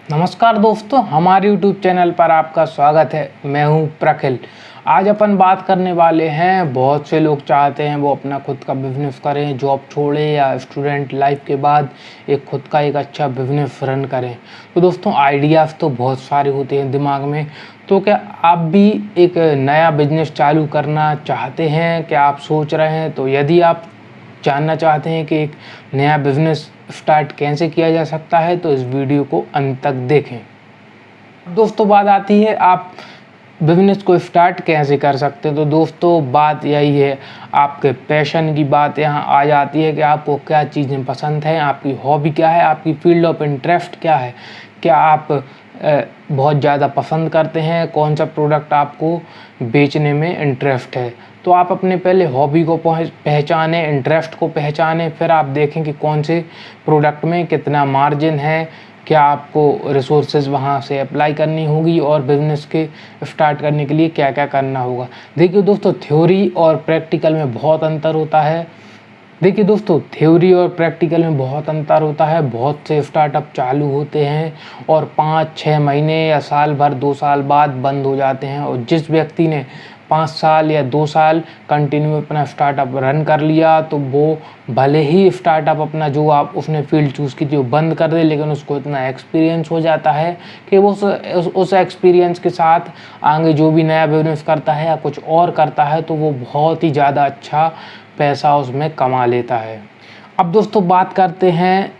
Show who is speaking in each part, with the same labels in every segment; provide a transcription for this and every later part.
Speaker 1: नमस्कार दोस्तों, हमारे YouTube चैनल पर आपका स्वागत है। मैं हूं प्रखिल। आज अपन बात करने वाले हैं, बहुत से लोग चाहते हैं वो अपना खुद का बिजनेस करें, जॉब छोड़ें या स्टूडेंट लाइफ के बाद एक खुद का एक अच्छा बिजनेस रन करें। तो दोस्तों, आइडियाज़ तो बहुत सारे होते हैं दिमाग में। तो क्या आप भी एक नया बिजनेस चालू करना चाहते हैं? क्या आप सोच रहे हैं? तो यदि आप जानना चाहते हैं कि एक नया बिजनेस स्टार्ट कैसे किया जा सकता है, तो इस वीडियो को अंत तक देखें। दोस्तों, बात आती है आप बिजनेस को स्टार्ट कैसे कर सकते हैं। तो दोस्तों, बात यही है, आपके पैशन की बात यहाँ आ जाती है कि आपको क्या चीज़ें पसंद हैं, आपकी हॉबी क्या है, आपकी फील्ड ऑफ इंटरेस्ट क्या है। क्या आप बहुत ज़्यादा पसंद करते हैं, कौन सा प्रोडक्ट आपको बेचने में इंटरेस्ट है। तो आप अपने पहले हॉबी को पहचानें, इंटरेस्ट को पहचानें, फिर आप देखें कि कौन से प्रोडक्ट में कितना मार्जिन है, क्या आपको रिसोर्सेज वहाँ से अप्लाई करनी होगी और बिज़नेस के स्टार्ट करने के लिए क्या क्या करना होगा। देखिए दोस्तों, थ्योरी और प्रैक्टिकल में बहुत अंतर होता है। थ्योरी और प्रैक्टिकल में बहुत अंतर होता है। बहुत से स्टार्टअप चालू होते हैं और 5-6 महीने या साल भर 2 साल बाद बंद हो जाते हैं। और जिस व्यक्ति ने 5 साल या 2 साल कंटिन्यू अपना स्टार्टअप रन कर लिया, तो वो भले ही स्टार्टअप अपना जो आप उसने फील्ड चूज़ की थी वो बंद कर दे, लेकिन उसको इतना एक्सपीरियंस हो जाता है कि वो उस एक्सपीरियंस के साथ आगे जो भी नया बिजनेस करता है या कुछ और करता है, तो वो बहुत ही ज़्यादा अच्छा पैसा उसमें कमा लेता है। अब दोस्तों, बात करते हैं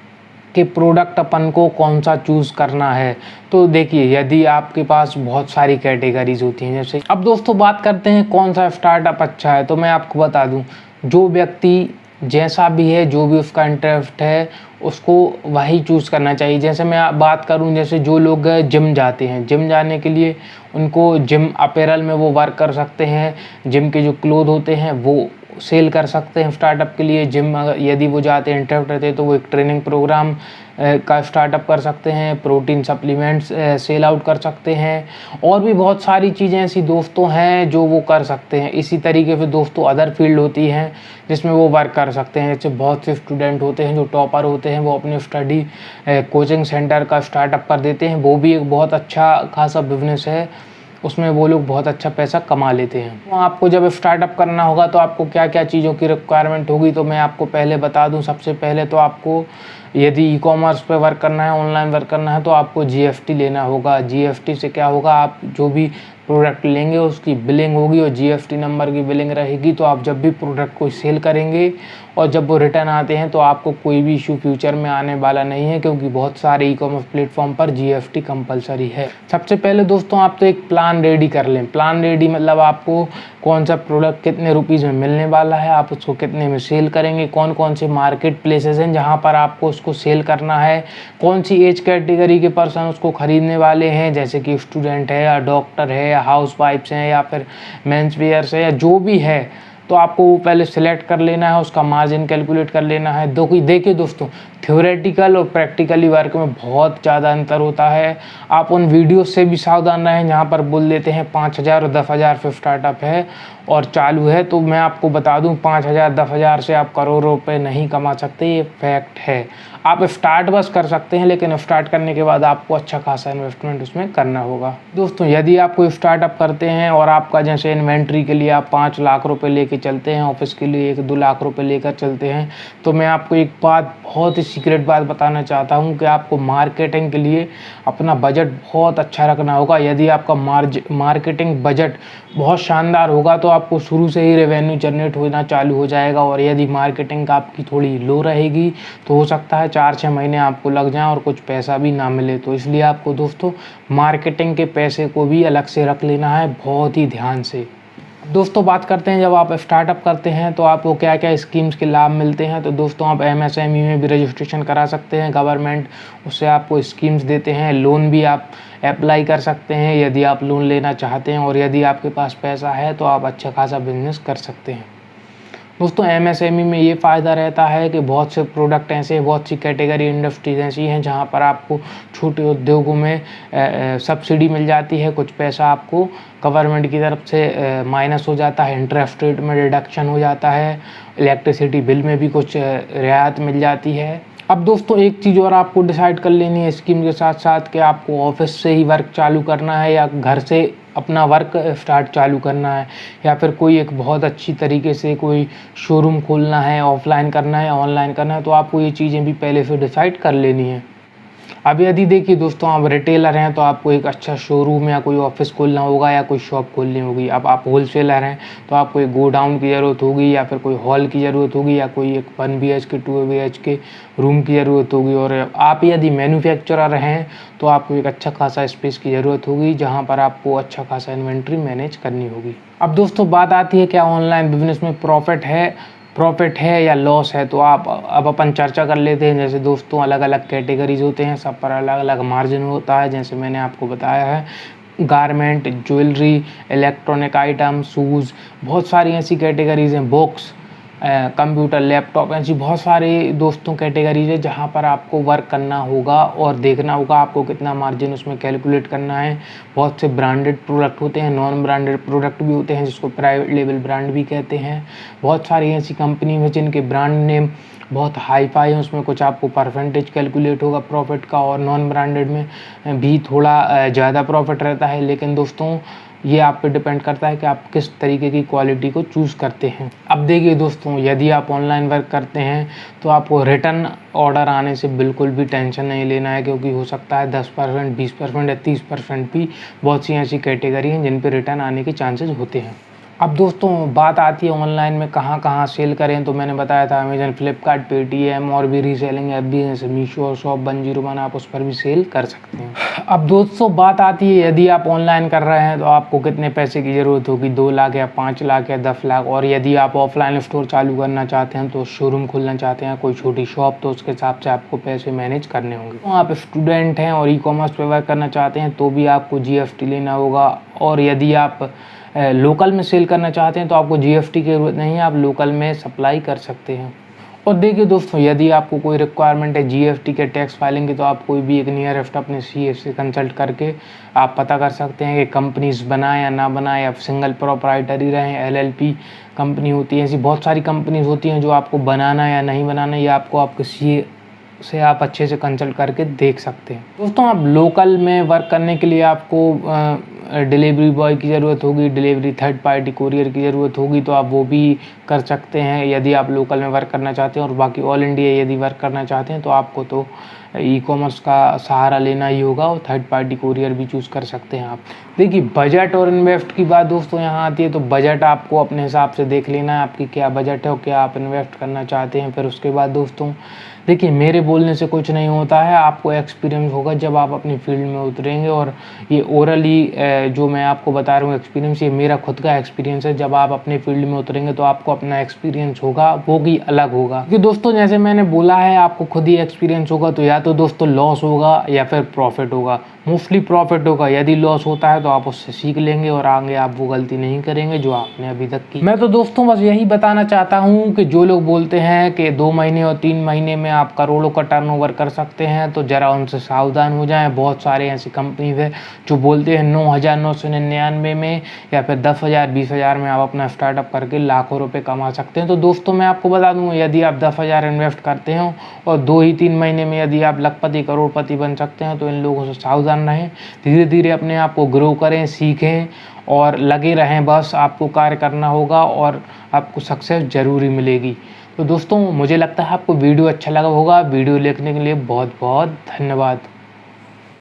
Speaker 1: कि प्रोडक्ट अपन को कौन सा चूज़ करना है। तो देखिए, यदि आपके पास बहुत सारी कैटेगरीज होती हैं, जैसे अब दोस्तों बात करते हैं कौन सा स्टार्टअप अच्छा है। तो मैं आपको बता दूं, जो व्यक्ति जैसा भी है, जो भी उसका इंटरेस्ट है, उसको वही चूज़ करना चाहिए। जैसे मैं बात करूं, जैसे जो लोग जिम जाते हैं, जिम जाने के लिए उनको जिम अपैरल में वो वर्क कर सकते हैं। जिम के जो क्लोथ होते हैं वो सेल कर सकते हैं स्टार्टअप के लिए। जिम यदि वो जाते हैं, इंटरेस्ट रहते हैं, तो वो एक ट्रेनिंग प्रोग्राम का स्टार्टअप कर सकते हैं। प्रोटीन सप्लीमेंट्स सेल आउट कर सकते हैं। और भी बहुत सारी चीज़ें ऐसी दोस्तों हैं जो वो कर सकते हैं। इसी तरीके से दोस्तों अदर फील्ड होती हैं जिसमें वो वर्क कर सकते हैं। जैसे बहुत से स्टूडेंट होते हैं जो टॉपर होते हैं, वो अपने स्टडी कोचिंग सेंटर का स्टार्टअप कर देते हैं। वो भी एक बहुत अच्छा खासा बिजनेस है, उसमें वो लोग बहुत अच्छा पैसा कमा लेते हैं। तो आपको जब स्टार्टअप करना होगा तो आपको क्या क्या चीज़ों की रिक्वायरमेंट होगी, तो मैं आपको पहले बता दूं। सबसे पहले तो आपको यदि ई कॉमर्स पे वर्क करना है, ऑनलाइन वर्क करना है, तो आपको जीएसटी लेना होगा। जीएसटी से क्या होगा, आप जो भी प्रोडक्ट लेंगे उसकी बिलिंग होगी और जीएसटी नंबर की बिलिंग रहेगी। तो आप जब भी प्रोडक्ट को सेल करेंगे और जब वो रिटर्न आते हैं, तो आपको कोई भी इशू फ्यूचर में आने वाला नहीं है, क्योंकि बहुत सारे ई कॉमर्स प्लेटफॉर्म पर जीएसटी कंपलसरी है। सबसे पहले दोस्तों, आप तो एक प्लान रेडी कर लें। प्लान रेडी मतलब आपको कौन सा प्रोडक्ट कितने रुपीज़ में मिलने वाला है, आप उसको कितने में सेल करेंगे, कौन कौन से मार्केट प्लेसेस हैं जहाँ पर आपको उसको सेल करना है, कौन सी एज कैटेगरी के पर्सन उसको ख़रीदने वाले हैं, जैसे कि स्टूडेंट है या डॉक्टर है या हाउस वाइफ्स हैं या फिर मेंस वेयर्स है या जो भी है। तो आपको वो पहले सिलेक्ट कर लेना है, उसका मार्जिन कैलकुलेट कर लेना है। देखिए दोस्तों, थ्योरेटिकल और प्रैक्टिकली वर्क में बहुत ज़्यादा अंतर होता है। आप उन वीडियो से भी सावधान रहें जहाँ पर बोल देते हैं 5,000 और 10,000 पे स्टार्टअप है और चालू है। तो मैं आपको बता दूं, 5,000 10,000 से आप करोड़ों रुपए नहीं कमा सकते, ये फैक्ट है। आप स्टार्ट बस कर सकते हैं, लेकिन स्टार्ट करने के बाद आपको अच्छा खासा इन्वेस्टमेंट उसमें करना होगा। दोस्तों, यदि आप कोई स्टार्टअप करते हैं और आपका जैसे इन्वेंट्री के लिए आप 5 लाख रुपए लेके चलते हैं, ऑफिस के लिए 1-2 लाख रुपए लेकर चलते हैं, तो मैं आपको एक बात, बहुत ही सीक्रेट बात बताना चाहता हूँ कि आपको मार्केटिंग के लिए अपना बजट बहुत अच्छा रखना होगा। यदि आपका मार्केटिंग बजट बहुत शानदार होगा तो आपको शुरू से ही रेवेन्यू जनरेट होना चालू हो जाएगा। और यदि मार्केटिंग आपकी थोड़ी लो रहेगी तो हो सकता है 4-6 महीने आपको लग जाएं और कुछ पैसा भी ना मिले। तो इसलिए आपको दोस्तों मार्केटिंग के पैसे को भी अलग से रख लेना है, बहुत ही ध्यान से। दोस्तों, बात करते हैं जब आप स्टार्टअप करते हैं तो आपको क्या क्या स्कीम्स के लाभ मिलते हैं। तो दोस्तों, आप एमएसएमई में भी रजिस्ट्रेशन करा सकते हैं। गवर्नमेंट उससे आपको स्कीम्स देते हैं। लोन भी आप अप्लाई कर सकते हैं यदि आप लोन लेना चाहते हैं, और यदि आपके पास पैसा है तो आप अच्छा खासा बिजनेस कर सकते हैं। दोस्तों, एमएसएमई में ये फ़ायदा रहता है कि बहुत से प्रोडक्ट ऐसे, बहुत सी कैटेगरी इंडस्ट्रीज ऐसी हैं जहाँ पर आपको छोटे उद्योगों में सब्सिडी मिल जाती है। कुछ पैसा आपको गवर्नमेंट की तरफ से माइनस हो जाता है, इंटरेस्ट रेट में रिडक्शन हो जाता है, इलेक्ट्रिसिटी बिल में भी कुछ रियायत मिल जाती है। अब दोस्तों एक चीज़ और आपको डिसाइड कर लेनी है स्कीम के साथ साथ कि आपको ऑफिस से ही वर्क चालू करना है या घर से अपना वर्क स्टार्ट चालू करना है, या फिर कोई एक बहुत अच्छी तरीके से कोई शोरूम खोलना है, ऑफलाइन करना है, ऑनलाइन करना है। तो आपको ये चीज़ें भी पहले से डिसाइड कर लेनी है। अब यदि देखिए दोस्तों आप रिटेलर हैं तो आपको एक अच्छा शोरूम या कोई ऑफिस खोलना होगा या कोई शॉप खोलनी होगी। अब आप होलसेलर हैं तो आपको एक गोडाउन की ज़रूरत होगी या फिर कोई हॉल की ज़रूरत होगी या कोई एक 1 BHK 2 BHK रूम की ज़रूरत होगी। और आप यदि मैन्युफैक्चरर हैं तो आपको एक अच्छा खासा स्पेस की ज़रूरत होगी जहाँ पर आपको अच्छा खासा इन्वेंट्री मैनेज करनी होगी। अब दोस्तों बात आती है क्या ऑनलाइन बिजनेस में प्रॉफिट है या लॉस है। तो आप अब अपन चर्चा कर लेते हैं। जैसे दोस्तों अलग अलग कैटेगरीज होते हैं, सब पर अलग अलग मार्जिन होता है। जैसे मैंने आपको बताया है, garment, jewellery, electronic item, shoes, बहुत सारी ऐसी कैटेगरीज हैं, बुक्स, कंप्यूटर, लैपटॉप, ऐसी बहुत सारे दोस्तों कैटेगरीज है जहाँ पर आपको वर्क करना होगा और देखना होगा आपको कितना मार्जिन उसमें कैलकुलेट करना है। बहुत से ब्रांडेड प्रोडक्ट होते हैं, नॉन ब्रांडेड प्रोडक्ट भी होते हैं जिसको प्राइवेट लेबल ब्रांड भी कहते हैं। बहुत सारी ऐसी कंपनी है जिनके ब्रांड नेम बहुत हाई फाई है, उसमें कुछ आपको परसेंटेज कैलकुलेट होगा प्रॉफिट का, और नॉन ब्रांडेड में भी थोड़ा ज़्यादा प्रॉफिट रहता है। लेकिन दोस्तों ये आप पे डिपेंड करता है कि आप किस तरीके की क्वालिटी को चूज़ करते हैं। अब देखिए दोस्तों, यदि आप ऑनलाइन वर्क करते हैं तो आपको रिटर्न ऑर्डर आने से बिल्कुल भी टेंशन नहीं लेना है, क्योंकि हो सकता है 10%, 20% या 30% भी बहुत सी ऐसी कैटेगरी हैं जिन पे रिटर्न आने के चांसेस होते हैं। अब दोस्तों बात आती है ऑनलाइन में कहाँ कहाँ सेल करें। तो मैंने बताया था अमेजन, फ्लिपकार्ट, पेटीएम, और भी रीसेलिंग ऐप भी जैसे मीशो और शॉप 101, आप उस पर भी सेल कर सकते हैं। अब दोस्तों बात आती है यदि आप ऑनलाइन कर रहे हैं तो आपको कितने पैसे की ज़रूरत होगी, 2 लाख या 5 लाख या 10 लाख। और यदि आप ऑफलाइन स्टोर चालू करना चाहते हैं, तो शोरूम खोलना चाहते हैं, कोई छोटी शॉप, तो उसके हिसाब से आपको पैसे मैनेज करने होंगे। तो आप स्टूडेंट हैं और ई-कॉमर्स पे वर्क करना चाहते हैं तो भी आपको GST लेना होगा। और यदि आप लोकल में सेल करना चाहते हैं तो आपको GST की ज़रूरत नहीं है, आप लोकल में सप्लाई कर सकते हैं। और देखिए दोस्तों, यदि आपको कोई रिक्वायरमेंट है GST के टैक्स फाइलिंग की, तो आप कोई भी एक नियरेस्ट अपने CA से कंसल्ट करके आप पता कर सकते हैं कि कंपनीज बनाएं या ना बनाएं, या सिंगल प्रोप्राइटरी रहें, LLP कंपनी होती है। ऐसी बहुत सारी कंपनीज होती हैं जो आपको बनाना या नहीं बनाना, या आपको आपके CA से आप अच्छे से कंसल्ट करके देख सकते हैं। दोस्तों आप लोकल में वर्क करने के लिए आपको डिलीवरी बॉय की ज़रूरत होगी, डिलीवरी थर्ड पार्टी कोरियर की ज़रूरत होगी, तो आप वो भी कर सकते हैं यदि आप लोकल में वर्क करना चाहते हैं। और बाकी ऑल इंडिया यदि वर्क करना चाहते हैं तो आपको तो ई-कॉमर्स का सहारा लेना ही होगा, और थर्ड पार्टी कोरियर भी चूज़ कर सकते हैं आप। देखिए बजट और इन्वेस्ट की बात दोस्तों यहाँ आती है, तो बजट आपको अपने हिसाब से देख लेना है आपकी क्या बजट है और क्या आप इन्वेस्ट करना चाहते हैं। फिर उसके बाद दोस्तों देखिए, मेरे बोलने से कुछ नहीं होता है, आपको एक्सपीरियंस होगा जब आप अपनी फील्ड में उतरेंगे। और ये ओरली जो मैं आपको बता रहा हूँ एक्सपीरियंस, ये मेरा खुद का एक्सपीरियंस है। जब आप अपने फील्ड में उतरेंगे तो आपको अपना एक्सपीरियंस होगा, वो भी अलग होगा। क्योंकि दोस्तों जैसे मैंने बोला है, आपको खुद ही एक्सपीरियंस होगा तो या तो दोस्तों लॉस होगा या फिर प्रॉफिट होगा। मोस्टली प्रॉफिट होगा। यदि लॉस होता है तो आप उससे सीख लेंगे और आगे आप वो गलती नहीं करेंगे जो आपने अभी तक की। मैं तो दोस्तों बस यही बताना चाहता हूँ कि जो लोग बोलते हैं कि 2 महीने और 3 महीने में आप करोड़ों का टर्नओवर कर सकते हैं, तो ज़रा उनसे सावधान हो जाएं। बहुत सारे ऐसी कंपनीज है जो बोलते हैं 9,999 में या फिर 10,000 20,000 में आप अपना स्टार्टअप करके लाखों रुपए कमा सकते हैं। तो दोस्तों मैं आपको बता दूँ, यदि आप 10,000 इन्वेस्ट करते हो और 2 ही 3 महीने में यदि आप लखपति करोड़पति बन सकते हैं, तो इन लोगों से सावधान रहें। धीरे धीरे अपने आप को ग्रो करें, सीखें और लगे रहें। बस आपको कार्य करना होगा और आपको सक्सेस ज़रूरी मिलेगी। तो दोस्तों मुझे लगता है आपको वीडियो अच्छा लगा होगा। वीडियो देखने के लिए बहुत बहुत धन्यवाद।